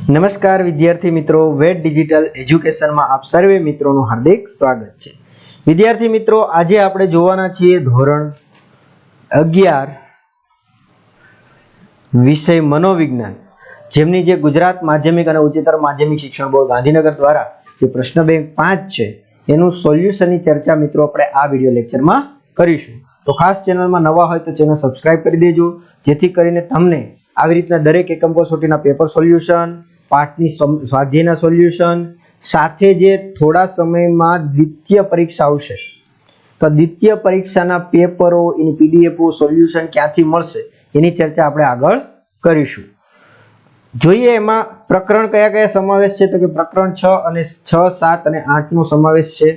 નમસ્કાર વિદ્યાર્થી મિત્રો, વેટ ડિજિટલ એજ્યુકેશનમાં આપ સર્વે મિત્રોનું હાર્દિક સ્વાગત છે। વિદ્યાર્થી મિત્રો, આજે આપણે જોવાના છીએ ધોરણ 11 વિષય મનોવિજ્ઞાન, જેમની જે ગુજરાત માધ્યમિક અને ઉચ્ચતર માધ્યમિક શિક્ષણ બોર્ડ ગાંધીનગર દ્વારા જે પ્રશ્ન બેંક 5 છે એનું સોલ્યુશનની ચર્ચા મિત્રો આપણે આ વિડિયો લેક્ચરમાં કરીશું। તો ખાસ ચેનલમાં નવા હોય તો ચેનલ સબસ્ક્રાઇબ કરી દેજો, જેથી કરીને તમને આવી રીતના દરેક એકમ કસોટીના પેપર સોલ્યુશન, પાઠની સ્વાધ્યાયના સોલ્યુશન સાથે જે થોડા સમયમાં દ્વિતીય પરીક્ષા આવશે તો દ્વિતીય પરીક્ષાના પેપરો, એની પીડીએફઓ, સોલ્યુશન ક્યાંથી મળશે એની ચર્ચા આપણે આગળ કરીશું। જોઈએ એમાં પ્રકરણ કયા કયા સમાવેશ છે, તો કે પ્રકરણ 6 અને 6, 7 અને 8 નો સમાવેશ છે।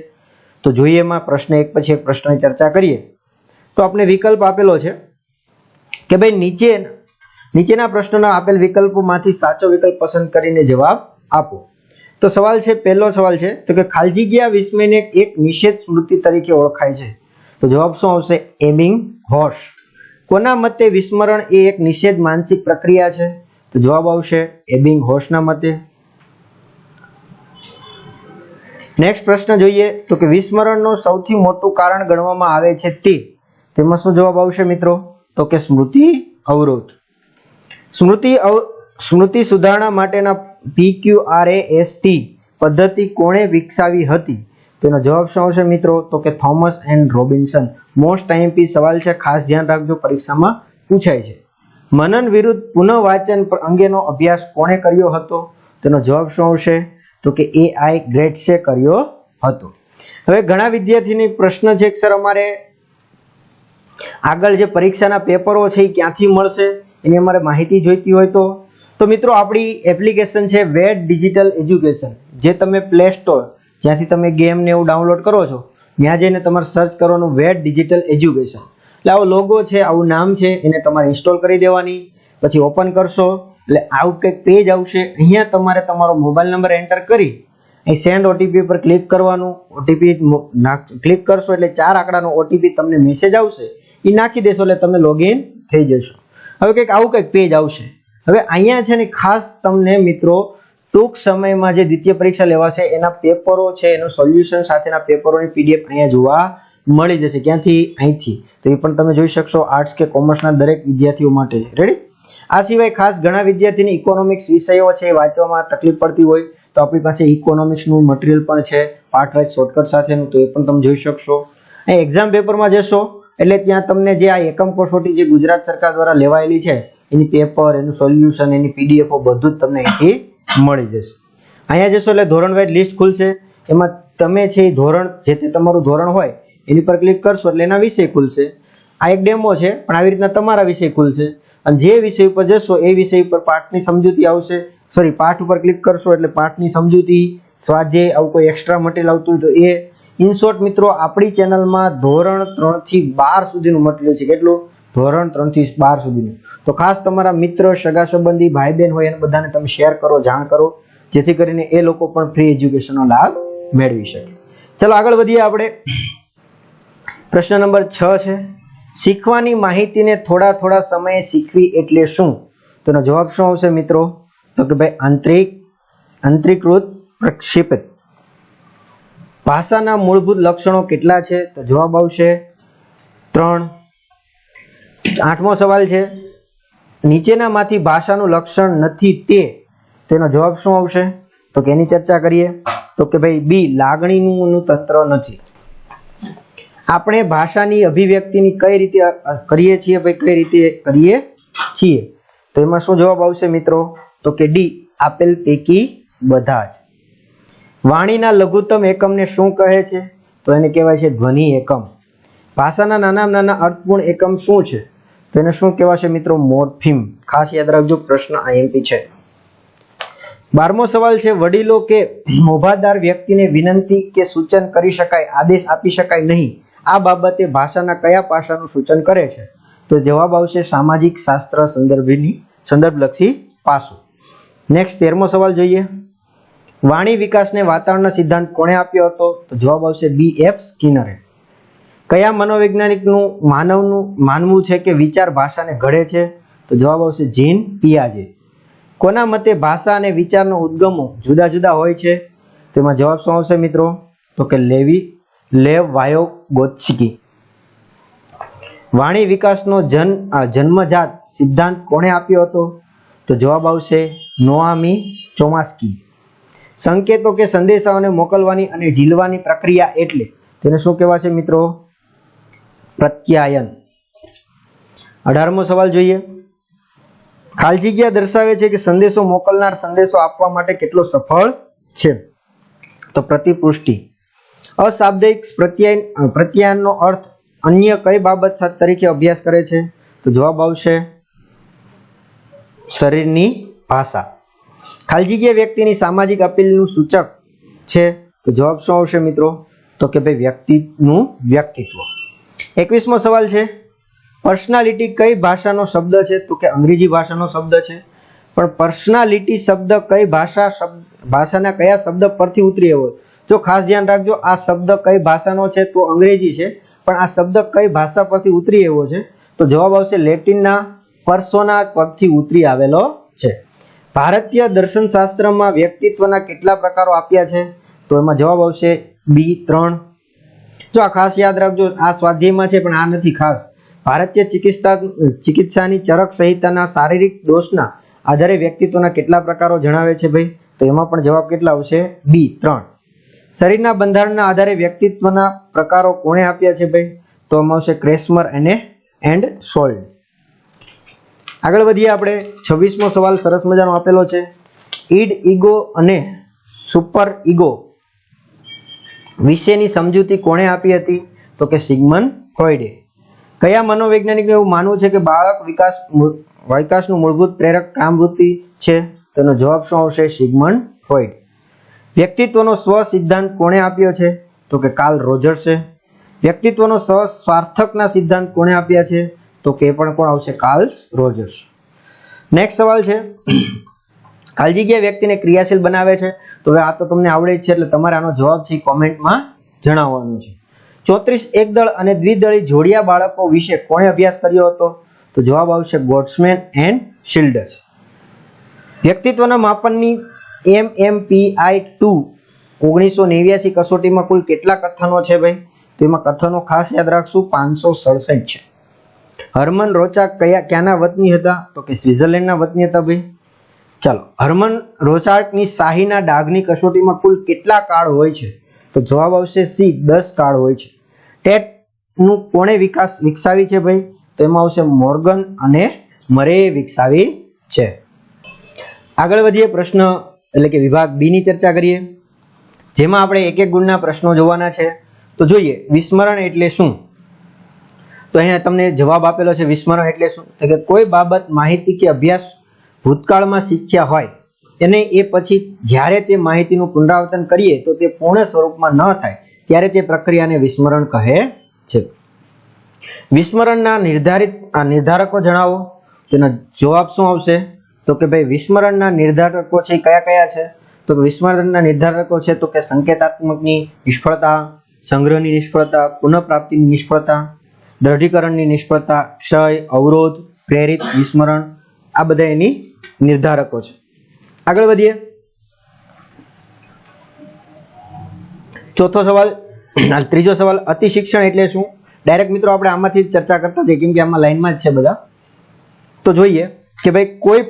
તો જોઈએ એમાં પ્રશ્ન એક પછી એક પ્રશ્નની ચર્ચા કરીએ। તો આપણે વિકલ્પ આપેલો છે કે ભાઈ નીચેના પ્રશ્નોના આપેલ વિકલ્પોમાંથી સાચો વિકલ્પ પસંદ કરીને જવાબ આપો। તો સવાલ છે, પહેલો સવાલ છે તો કે ખાલી જગ્યા વિસ્મયને એક નિષેધ સ્મૃતિ તરીકે ઓળખાય છે। તો જવાબ શું આવશે? એબિંગહોસ। કોના મતે વિસ્મરણ એ એક નિષેધ માનસિક પ્રક્રિયા છે? તો જવાબ આવશે એબિંગહોસના મતે। નેક્સ્ટ પ્રશ્ન જોઈએ તો કે વિસ્મરણનું સૌથી મોટું કારણ ગણવામાં આવે છે તેમાં શું જવાબ આવશે મિત્રો? તો કે સ્મૃતિ અવરોધ। સ્મૃતિ સુધારણા માટેના PQRAST પદ્ધતિ કોણે વિકસાવી હતી? તેનો જવાબ શું આવશે મિત્રો? તો કે Thomas and Robinson. Most IMP સવાલ છે, ખાસ ધ્યાન રાખજો, પરીક્ષામાં પૂછાય છે। મનન વિરુદ્ધ પુનઃવાચન અંગેનો અભ્યાસ કોણે કર્યો હતો? તેનો જવાબ શું આવશે? તો કે AI ગ્રેટ્સે કર્યો હતો। હવે ઘણા વિદ્યાર્થીની પ્રશ્ન છે કે સર અમારે આગળ જે પરીક્ષાના પેપરો છે એ ક્યાંથી મળશે, એની અમારે માહિતી જોઈતી હોય તો મિત્રો આપણી એપ્લિકેશન છે વેટ ડિજિટલ એજ્યુકેશન, જે તમે પ્લે સ્ટોર જ્યાંથી તમે ગેમ ને એવું ડાઉનલોડ કરો છો ત્યાં જઈને તમારે સર્ચ કરવાનું વેટ ડિજિટલ એજ્યુકેશન, એટલે આવો લોગો છે, આવું નામ છે, એને તમારે ઇન્સ્ટોલ કરી દેવાની। પછી ઓપન કરશો એટલે આવું કંઈક પેજ આવશે। અહીંયા તમારે તમારો મોબાઈલ નંબર એન્ટર કરી અહીં સેન્ડ ઓટીપી પર ક્લિક કરવાનું। ઓટીપી ક્લિક કરશો એટલે 4 આંકડાનો ઓટીપી તમને મેસેજ આવશે, એ નાખી દેશો એટલે તમે લોગિન થઈ જશો। હવે કંઈક આવું કંઈક પેજ આવશે। હવે અહીંયા છે ને ખાસ તમને મિત્રો ટૂંક સમયમાં જે દ્વિતીય પરીક્ષા લેવાશે એના પેપરો છે, એનું સોલ્યુશન સાથેના પેપરોની પીડીએફ અહીંયા જોવા મળી જશે। ક્યાંથી? અહીંથી। તો એ પણ તમે જોઈ શકશો, આર્ટ્સ કે કોમર્સના દરેક વિદ્યાર્થીઓ માટે। રેડી? આ સિવાય ખાસ ઘણા વિદ્યાર્થીને ઇકોનોમિક્સ વિષયો છે વાંચવામાં તકલીફ પડતી હોય તો આપણી પાસે ઇકોનોમિક્સનું મટીરિયલ પણ છે, પાર્ટ વાઇઝ શોર્ટકટ સાથેનું, તો એ પણ તમે જોઈ શકશો। અહીં એક્ઝામ પેપરમાં જશો એટલે ત્યાં તમને જે આ એકમ કસોટી જે ગુજરાત સરકાર દ્વારા લેવાયેલી છે એની પેપર, એનું સોલ્યુશન, એની પીડીએફઓ બધું જ તમને અહીંથી મળી જશે। અહીંયા જશો એટલે ધોરણ વાઇઝ લિસ્ટ ખુલશે, એમાં તમે છે એ ધોરણ, જે તે તમારું ધોરણ હોય એની પર ક્લિક કરશો એટલે એના વિષય ખુલશે। આ એક ડેમો છે, પણ આવી રીતના તમારા વિષય ખુલશે અને જે વિષય ઉપર જશો એ વિષય ઉપર પાઠની સમજૂતી આવશે। પાઠ ઉપર ક્લિક કરશો એટલે પાઠની સમજૂતી, સ્વાધ્યાય, આવું કોઈ એક્સ્ટ્રા મટીરિયલ આવતું હોય તો એ। ઇન શોર્ટ મિત્રો, આપણી ચેનલમાં ધોરણ 3 થી 12 સુધીનું મટીરિયલ છે। કેટલું? ધોરણ 3 થી 12 સુધીનું। તો ખાસ તમારા મિત્ર, સગા સંબંધી, ભાઈ બહેન હોય એને બધાને તમે શેર કરો, જાણ કરો, જેથી કરીને એ લોકો પણ ફ્રી એજ્યુકેશનનો લાભ મેળવી શકે। ચલો આગળ વધીએ આપણે। પ્રશ્ન નંબર 6 છે, શીખવાની માહિતીને થોડા સમયે શીખવી એટલે શું? તેનો જવાબ શું આવશે મિત્રો? તો કે ભાઈ આંતરિકૃત પ્રક્ષેપિત। ભાષાના મૂળભૂત લક્ષણો કેટલા છે? તો જવાબ આવશે 3। 8મો સવાલ છે, નીચેનામાંથી ભાષાનું લક્ષણ નથી તેનો જવાબ શું આવશે? તો કે એની ચર્ચા કરીએ। તો કે ભાઈ બી, લાગણીનું તંત્ર નથી। આપણે ભાષાની અભિવ્યક્તિની કઈ રીતે કરીએ છીએ? ભાઈ કઈ રીતે કરીએ છીએ? તો એમાં શું જવાબ આવશે મિત્રો? તો કે ડી, આપેલ પૈકી બધા જ। વાણીના લઘુત્તમ એકમને શું કહે છે? તો એને કહેવાય છે ધ્વનિ એકમ। ભાષાના નાના અર્થપૂર્ણ એકમ શું છે? તો એને શું કહેવાશે મિત્રો? મોર્ફિમ। ખાસ યાદ રાખજો, પ્રશ્ન આઈએમપી છે। 12મો સવાલ છે, વડીલો કે મોભાદાર વ્યક્તિને વિનંતી કે સૂચન કરી શકાય, આદેશ આપી શકાય નહીં, આ બાબતે ભાષાના કયા પાસાનું સૂચન કરે છે? તો જવાબ આવશે સામાજિક શાસ્ત્ર સંદર્ભલક્ષી પાસું। નેક્સ્ટ 13મો સવાલ જોઈએ, વાણી વિકાસને વાતાવરણના સિદ્ધાંત કોણે આપ્યો હતો? તો જવાબ આવશે BF સ્કિનરે। કયા મનોવૈજ્ઞાનિકનું માનવું છે કે વિચાર ભાષાને ઘડે છે? તો જવાબ આવશે જીન પિયાજે। કોના મતે ભાષા અને વિચારનો ઉદ્ગમો જુદા જુદા હોય છે? તેમાં જવાબ શું આવશે મિત્રો? તો કે લેવ વાયોગોત્સ્કી. વાણી વિકાસનો જન્મજાત સિદ્ધાંત કોણે આપ્યો હતો? તો જવાબ આવશે નોઆમી ચોમાસ્કી. સંકેતો કે સંદેશાઓને મોકલવાની અને ઝીલવાની પ્રક્રિયા એટલે તેને શું કહેવાશે મિત્રો? પ્રત્યાયન. 18મો સવાલ જોઈએ. ખાલી જગ્યા દર્શાવે છે કે સંદેશો મોકલનાર સંદેશો આપવા માટે કેટલો સફળ છે? તો પ્રતિપુષ્ટિ. અશાબ્દિક પ્રત્યાયનનો અર્થ અન્ય કઈ બાબત તરીકે અભ્યાસ કરે છે? તો જવાબ આવશે શરીરની ભાષા. ખાલી જગ્યા વ્યક્તિની સામાજિક અપીલનું સૂચક છે. તો જવાબ શું આવશે મિત્રો? તો કે ભાઈ વ્યક્તિનું વ્યક્તિત્વ. 21મો સવાલ છે. પર્સનાલિટી કઈ ભાષાનો શબ્દ છે? તો કે અંગ્રેજી ભાષાનો શબ્દ છે. પણ પર્સનાલિટી શબ્દ કઈ ભાષાના કયા શબ્દ પરથી ઉતરી આવ્યો? જો ખાસ ધ્યાન રાખજો, આ શબ્દ કઈ ભાષાનો છે? તો અંગ્રેજી છે. પણ આ શબ્દ કઈ ભાષા પરથી ઉતરી આવ્યો છે? તો જવાબ આવશે લેટિનના પર્સોના પરથી ઉતરી આવેલો છે. ભારતીય દર્શનશાસ્ત્રમાં વ્યક્તિત્વના કેટલા પ્રકારો આપ્યા છે? તો એમાં જવાબ આવશે B3. જો આ ખાસ યાદ રાખજો, આ સ્વાધ્યાયમાં છે પણ આ નથી ખાસ. ભારતીય ચિકિત્સાની ચરક સંહિતાના શારીરિક દોષના આધારે વ્યક્તિત્વના કેટલા પ્રકારો જણાવે છે ભાઈ? તો એમાં પણ જવાબ કેટલા આવશે? B3. શરીરના બંધારણના આધારે વ્યક્તિત્વના પ્રકારો કોણે આપ્યા છે ભાઈ? તો એમાં આવશે ક્રેસ્મર એન્ડ સોલ્ડ. આગળ વધીએ આપણે. 26મો સવાલ સરસ મજાનો આપેલો છે. ઈડ, ઈગો અને સુપર ઈગો વિશેની સમજૂતી કોણે આપી હતી? તો કે સિગમન્ડ ફ્રોઈડે. કયા મનોવૈજ્ઞાનિકને એવું માનવું છે કે બાળક વિકાસનું મૂળભૂત પ્રેરક કામવૃત્તિ છે? તેનો જવાબ શું આવશે? સિગમન્ડ ફ્રોઈડ. વ્યક્તિત્વનો સ્વ સિદ્ધાંત કોણે આપ્યો છે? તો કે કાર્લ રોજર્સે. વ્યક્તિત્વનો સ્વાર્થકના સિદ્ધાંત કોણે આપ્યા છે? તો કે પણ કોણ આવશે? Karl Rogers. નેક્સ્ટ સવાલ છે. ખાલી જગ્યા વ્યક્તિને ક્રિયાશીલ બનાવે છે. તો હવે આ તો તમને આવડે જ છે એટલે તમારે આનો જવાબ છે કોમેન્ટમાં જણાવવાનો છે. 34 એકદળ અને દ્વિદળી જોડિયા બાળકો વિશે કોણે અભ્યાસ કર્યો હતો? તો જવાબ આવશે ગોડ્સમેન એન્ડ શિલ્ડર્સ. વ્યક્તિત્વના માપનની MMPI-2 1989 કસોટીમાં કુલ કેટલા કથનો છે ભાઈ? તો એમાં કથનો ખાસ યાદ રાખશું 567 છે. હર્મન રોચાક ક્યાંના વતની હતા? તો કે સ્વિટ્ઝરલેન્ડના વતની હતા ભાઈ. ચાલો, હર્મન રોચાકની શાહીના ડાઘની કસોટીમાં કુલ કેટલા કાર્ડ હોય છે? તો જવાબ આવશે C, 10 કાર્ડ હોય છે. ટેટ નું કોણે વિકસાવી છે ભાઈ? તો એમાં આવશે મોર્ગન અને મરે વિકસાવી છે. આગળ વધીએ. પ્રશ્ન એટલે કે વિભાગ બી ની ચર્ચા કરીએ, જેમાં આપણે એક એક ગુણના પ્રશ્નો જોવાના છે. તો જોઈએ, વિસ્મરણ એટલે શું? તો અહીંયા તમને જવાબ આપેલો છે. વિસ્મરણ એટલે શું? તો કે કોઈ બાબત, માહિતી કે અભ્યાસ ભૂતકાળમાં શીખ્યા હોય અને એ પછી જ્યારે તે માહિતીનું પુનરાવર્તન કરીએ તો તે પૂર્ણ સ્વરૂપમાં ન થાય ત્યારે તે પ્રક્રિયાને વિસ્મરણ કહે છે. વિસ્મરણના નિર્ધારકો જણાવો. તેનો જવાબ શું આવશે? તો કે ભાઈ વિસ્મરણના નિર્ધારકો છે કયા કયા છે? તો વિસ્મરણના નિર્ધારકો છે તો કે સંકેતાત્મકની નિષ્ફળતા, સંગ્રહની નિષ્ફળતા, પુનઃપ્રાપ્તિની નિષ્ફળતા, દ્રઢીકરણની નિષ્ફળતા, ક્ષય, અવરોધ, પ્રેરિત વિસ્મરણ, આ બધા એની નિર્ધારકો છે. આગળ વધીએ. ચોથો સવાલ, ત્રીજો સવાલ, અતિ શિક્ષણ એટલે શું? ડાયરેક્ટ મિત્રો આપણે આમાંથી ચર્ચા કરતા જઈએ કેમ કે આમાં લાઈનમાં જ છે બધા. તો જોઈએ કે ભાઈ કોઈ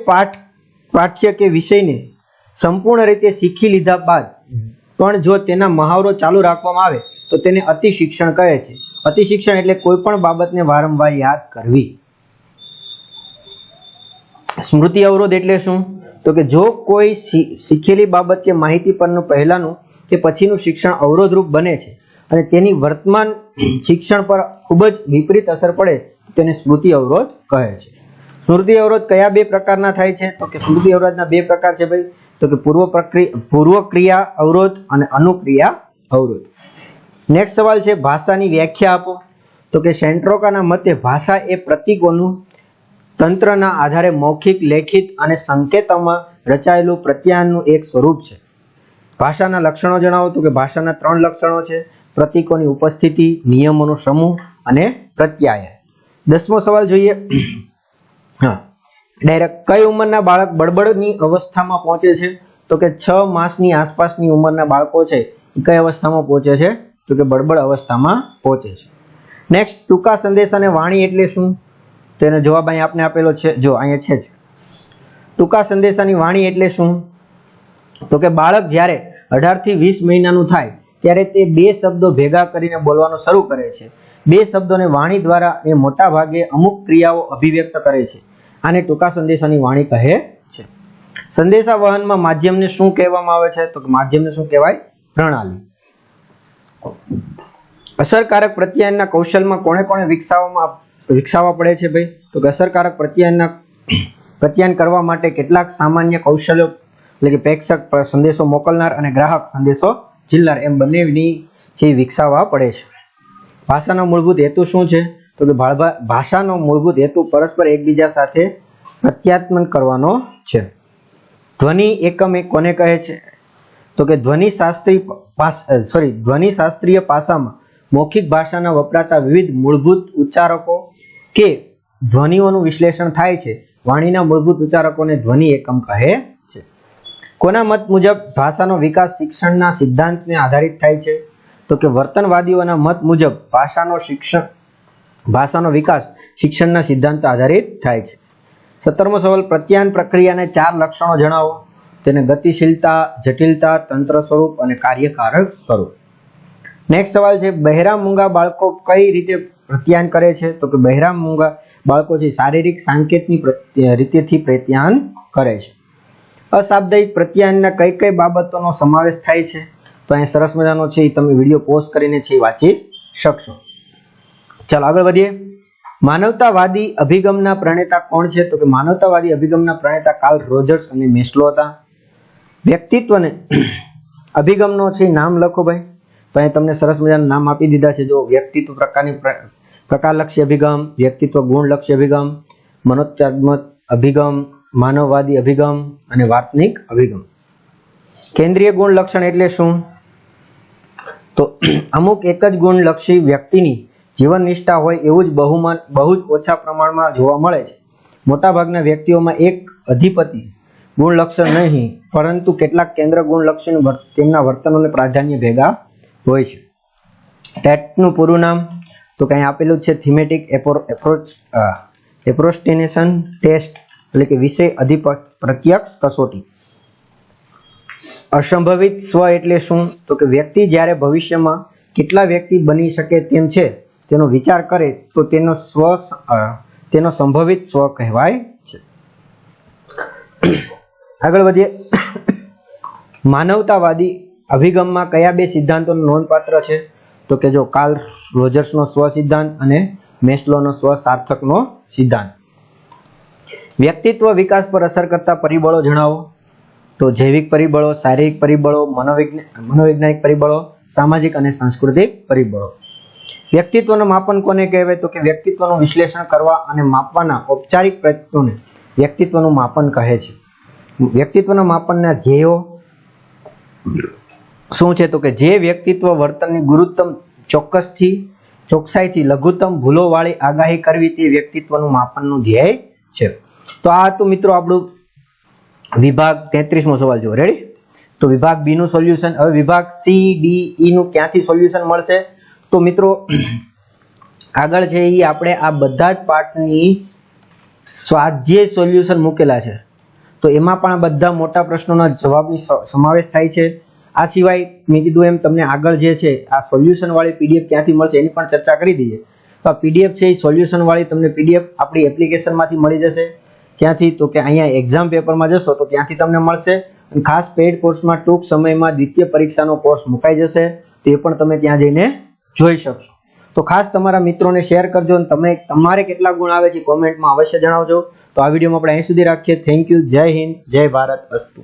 પાઠ્ય કે વિષયને સંપૂર્ણ રીતે શીખી લીધા બાદ પણ જો તેના મહાવરો ચાલુ રાખવામાં આવે તો તેને અતિ શિક્ષણ કહે છે. અતિ શિક્ષણ એટલે કોઈ પણ બાબતને વારંવાર યાદ કરવી. સ્મૃતિ અવરોધ એટલે શું? તો કે જો કોઈ શીખેલી બાબત કે માહિતી પરનું પહેલાનું કે પછીનું શિક્ષણ અવરોધરૂપ બને છે અને તેની વર્તમાન શિક્ષણ પર ખૂબ જ વિપરીત અસર પડે તો તેને સ્મૃતિ અવરોધ કહે છે. સ્મૃતિ અવરોધ કયા બે પ્રકારના થાય છે? તો કે સ્મૃતિ અવરોધના બે પ્રકાર છે ભાઈ. તો કે પૂર્વ ક્રિયા અવરોધ અને અનુક્રિયા અવરોધ. નેક્સ્ટ સવાલ છે, ભાષાની વ્યાખ્યા આપો. તો કે સેન્ટ્રોકાના મતે ભાષા એ પ્રતીકોનું તંત્રના આધારે મૌખિક, લેખિત અને સંકેતોમાં રચાયેલું પ્રત્યાયનનું એક સ્વરૂપ છે. ભાષાના લક્ષણો જણાવો. તો કે ભાષાના 3 લક્ષણો છે: પ્રતીકોની ઉપસ્થિતિ, નિયમોનો સમૂહ અને પ્રત્યાયન. 10મો સવાલ જોઈએ. ડાયરેક્ટ કઈ ઉંમરના બાળક બળબડની અવસ્થામાં પહોંચે છે? તો કે 6 માસની આસપાસની ઉંમરના બાળકો છે એ કઈ અવસ્થામાં પહોંચે છે? તો કે બળબડ અવસ્થામાં પહોંચે છે. નેક્સ્ટ, ટૂંકા સંદેશ અને વાણી એટલે શું? તો એનો જવાબ અહીં આપને આપેલો છે, જો અહીંયા છે જ. ટૂંકા સંદેશાની વાણી એટલે શું? તો કે બાળક જ્યારે 18 થી 20 મહિનાનું થાય ત્યારે તે 2 શબ્દો ભેગા કરીને બોલવાનું શરૂ કરે છે. 2 શબ્દોને વાણી દ્વારા એ મોટા ભાગે અમુક ક્રિયાઓ અભિવ્યક્ત કરે છે. આને ટૂંકા સંદેશાની વાણી કહે છે. સંદેશા વહનમાં માધ્યમને શું કહેવામાં આવે છે? તો કે માધ્યમને શું કહેવાય? પ્રણાલી. અસરકારક પ્રત્યાયનના કૌશલમાં કોણે કોણે વિકસાવવા પડે છે ભાઈ? તો કે અસરકારક પ્રત્યાયન કરવા માટે કેટલાક સામાન્ય કૌશલ્યો એટલે કે પ્રેક્ષક સંદેશો મોકલનાર અને ગ્રાહક સંદેશો ઝીલનાર એમ બંનેની જે વિકસાવવા પડે છે. ભાષાનો મૂળભૂત હેતુ શું છે? તો કે ભાષાનો મૂળભૂત હેતુ પરસ્પર એકબીજા સાથે પ્રત્યાત્મન કરવાનો છે. ધ્વનિ એકમ એ કોને કહે છે? તો કે ધ્વનિશાસ્ત્રીય પાસામાં મૌખિક ભાષાના વપરાતા વિવિધ મૂળભૂત ઉચ્ચારકો કે ધ્વનિઓનું વિશ્લેષણ થાય છે. વાણીના મૂળભૂત ઉચ્ચારકોને ધ્વનિ એકમ કહે છે. કોના મત મુજબ ભાષાનો વિકાસ શિક્ષણના સિદ્ધાંતને આધારિત થાય છે? તો કે વર્તનવાદીઓના મત મુજબ ભાષાનો વિકાસ શિક્ષણના સિદ્ધાંત આધારિત થાય છે. 17મો સવાલ, પ્રત્યાયન પ્રક્રિયાને 4 લક્ષણો જણાવો. તેને ગતિશીલતા, જટિલતા, તંત્ર સ્વરૂપ અને કાર્યકારક સ્વરૂપ. નેક્સ્ટ સવાલ છે, બહેરા મૂંગા બાળકો કઈ રીતે પ્રત્યાયન કરે છે? તો કે બહેરા મૂંગા બાળકો છે શારીરિક સંકેતની રીતેથી પ્રત્યાયન કરે છે. અશાબ્દિક પ્રત્યાયનના કઈ કઈ બાબતોનો સમાવેશ થાય છે? તો અહીં સરસ મજાનો છે, તમે વિડીયો પોઝ કરીને છે વાંચી શકશો. ચાલો આગળ વધીએ. માનવતાવાદી અભિગમના પ્રણેતા કોણ છે? તો કે માનવતાવાદી અભિગમના પ્રણેતા કાર્લ રોજર્સ અને મેસ્લો હતા. વ્યક્તિત્વને અભિગમનો છે નામ લખો ભાઈ. તો અહીં તમને સરસ મજાના નામ આપી દીધા છે. જો વ્યક્તિત્વ પ્રકારલક્ષી અભિગમ, વ્યક્તિત્વ ગુણલક્ષી અભિગમ, મનોત્યાત્મક અભિગમ, માનવવાદી અભિગમ અને વાર્તનિક અભિગમ. કેન્દ્રીય ગુણ લક્ષણ એટલે શું? તો અમુક એક જ ગુણલક્ષી વ્યક્તિની જીવન નિષ્ઠા હોય એવું જ બહુ જ ઓછા પ્રમાણમાં જોવા મળે છે. મોટાભાગના વ્યક્તિઓમાં એક અધિપતિ ગુણ લક્ષણ નહીં પરંતુ કેટલાક કેન્દ્ર ગુણ લક્ષણ તેમના વર્તનોને પ્રાધાન્ય ભેગા હોય છે. ટેટનું પૂરું નામ તો કંઈ આપેલું છે, થીમેટિક એપ્રોસ્ટિનેશન ટેસ્ટ એટલે કે વિષય પ્રત્યક્ષ કસોટી. અસંભવિત સ્વ એટલે શું? તો કે વ્યક્તિ જ્યારે ભવિષ્યમાં કેટલા વ્યક્તિ બની શકે તેમ છે તેનો વિચાર કરે તો તેનો સંભવિત સ્વ કહેવાય છે. આગળ વધીએ. માનવતાવાદી અભિગમમાં કયા 2 સિદ્ધાંતો નોંધપાત્ર છે? તો કે જો કાર્લ રોજર્સનો સ્વ સિદ્ધાંત અને મેસ્લોનો સ્વ સાર્થકનો સિદ્ધાંત. વ્યક્તિત્વ વિકાસ પર અસર કરતા પરિબળો જણાવો. તો જૈવિક પરિબળો, શારીરિક પરિબળો, મનોવૈજ્ઞાનિક પરિબળો, સામાજિક અને સાંસ્કૃતિક પરિબળો. વ્યક્તિત્વનું માપન કોને કહેવાય? તો કે વ્યક્તિત્વનું વિશ્લેષણ કરવા અને માપવાના ઔપચારિક પ્રયત્નોને વ્યક્તિત્વનું માપન કહે છે. વ્યક્તિત્વના માપનના ધ્યેયો શું છે? તો કે જે વ્યક્તિત્વ વર્તનની ગુરુત્તમ ચોકસાઈથી લઘુત્તમ ભૂલોવાળી આગાહી કરવી તે વ્યક્તિત્વનું માપનનું ધ્યેય છે. તો આ હતું મિત્રો આપણું વિભાગ 33મો સવાલ. જો રેડી? તો વિભાગ બી નું સોલ્યુશન. હવે વિભાગ સી, ડી, ઈ નું ક્યાંથી સોલ્યુશન મળશે? તો મિત્રો આગળ છે એ આપણે આ બધા જ પાર્ટની સ્વાધ્યાય સોલ્યુશન મૂકેલા છે. તો એમાં પણ બધા મોટા પ્રશ્નોના જવાબની સમાવેશ થાય છે. આ સિવાય મેં કીધું એમ તમને આગળ જે છે આ સોલ્યુશન વાળી પીડીએફ ક્યાંથી મળશે એની પણ ચર્ચા કરી દઈએ. તો આ પીડીએફ છે એ સોલ્યુશન વાળી તમને પીડીએફ આપણી એપ્લિકેશનમાંથી મળી જશે. ક્યાંથી? તો કે અહીંયા એક્ઝામ પેપરમાં જશો તો ત્યાંથી તમને મળશે. અને ખાસ પેઇડ કોર્સમાં ટૂંક સમયમાં દ્વિતીય પરીક્ષાનો કોર્સ મુકાઈ જશે, તે પણ તમે ત્યાં જઈને જોઈ શકશો. તો ખાસ તમારા મિત્રોને શેર કરજો અને તમારે કેટલા ગુણ આવે છે કોમેન્ટમાં અવશ્ય જણાવજો. તો આ વિડીયોમાં આપણે અહીં સુધી રાખીએ. Thank you. જય હિન્દ, જય ભારત, અસ્તુ.